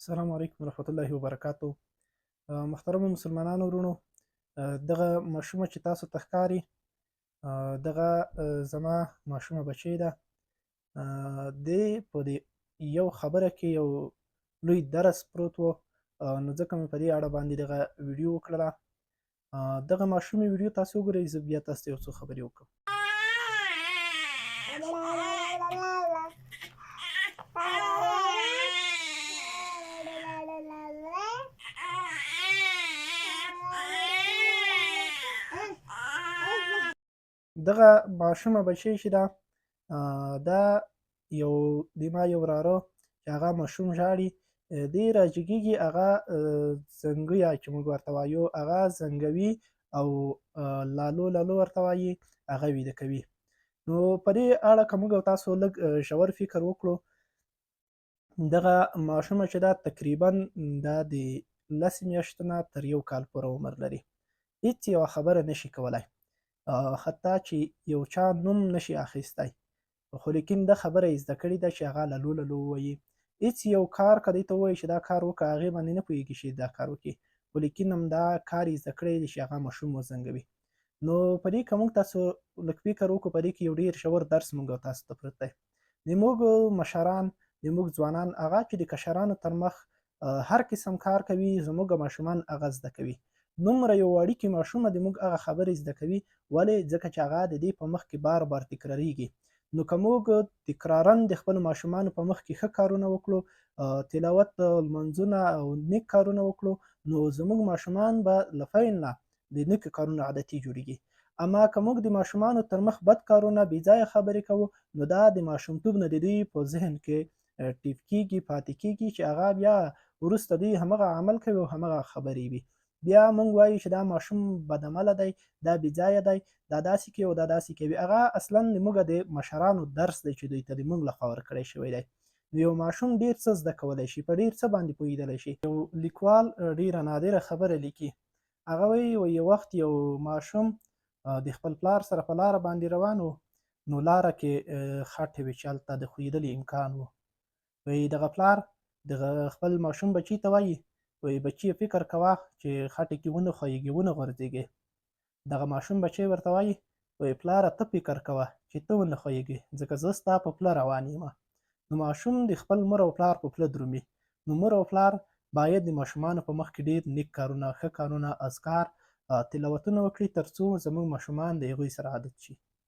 السلام علیکم ورحمت الله وبرکاتو. محترمو مسلمانانو ورونو، دغه ماشومه چې تاسو ته ښکاري دغه زما ماشومه بچی ده. دې په دې یو خبره کې یو لوی درس پروت و، نو ځکه مې په دې اړه باندې دغه ویډیو وکړله. دغه ماشومې ویډیو تاسو وګورئ، زه بیا تاسو ته یو څو خبرې وکړم. دغه ماشومه بچی چې ده، دا ما یو وراره چې هغه ماشوم ژاړي، دی راجګېږي، هغه زنګویه چې موږ ورته وایو، هغه زنګوي او لالو لالو ورته وایي، هغه ویده کوي. نو په دې اړه که موږ او تاسو لږ ژور فکر وکړو، دغه ماشومه چې ده تقریبا دا د 10 میاشتو نه تر 1 کال پورې عمر لري. هېڅ یوه خبره نشي کولی، حتی چې یو چا نوم نشي اخیستی، خو لیکن دا خبره یې زده کړې ده چې هغه للو للو ووایي. هېڅ یو کار که دی ته ووایي چې دا کار وکړه، هغې باندې نه پوهېږي چې دا کار وکړي، خو لیکن همدا کار یې زده کړی دی چې هغه ماشوم وزنګوي. نو په دې که موږ تاسو لږ فکر وکړو، په دې کې یو ډېر ژور درس موږ او تاسو ته پروت دی. زموږ مشران، زموږ ځوانان، هغه چې د کشرانو تر مخ هر قسم کار کوي، زموږ ماشومان هغه زده کوي. دومره یو وړوکی ماشومه د موږ هغه خبرې زده کوي. ولې؟ ځکه چې هغه د دې په مخ کې بار بار تکراریږي. نو که موږ تکرارا د خپلو ماشومانو په مخ کې ښه کارونه وکړو، تلاوت، لمونځونه او نیک کارونه وکړو، نو زموږ ماشومان به له فیل نه د نیکو کارونو عادتي جوړېږي. اما که موږ د ماشومانو تر مخ بد کارونه، بې ځایه خبرې کوو، نو دا د ماشومتوب نه د دوی په ذهن کې ټیپ کېږي، پاتې کېږي، چې هغه بیا وروسته دوی همغه عمل کوي او همغه خبرې وي. بیا موږ وایو چې دا ماشوم بدعمله دی، دا بې ځایه دی، دا داسې کوي او دا داسې کوي. هغه اصلا زموږ د مشرانو درس دی چې دوی ته د موږ لخوا ورکړی شوی دی. نو یو ماشوم ډېر څه زده کولی شي، په ډېر څه باندې پوهېدلی شي. یو لیکوال ډېره نادره خبره لیکي. هغه وایي یو وخت یو ماشوم د خپل پلار سره په لاره باندې روان و، نو لاره کې خټې وې چې هلته د ښویېدلو امکان و. وایي دغه پلار دغه خپل ماشوم بچي ته وایي، وایي بچیه فکر کوه چې خټې کې ونه ښویېږي، ونه غورځېږې. دغه ماشوم بچی ورته وایي، وایي پلاره ته فکر کوه چې ته ونه ښویېږې، ځکه زه ستا په پله روان یم. نو ماشوم د خپل مور او پلار په پله درومي. نو مور او پلار باید د ماشومانو په مخ کې ډېر نیک کارونه، ښه کارونه، اذکار، تلاوتونه وکړي، تر څو زموږ ماشومان د هغوی سره عادت شي.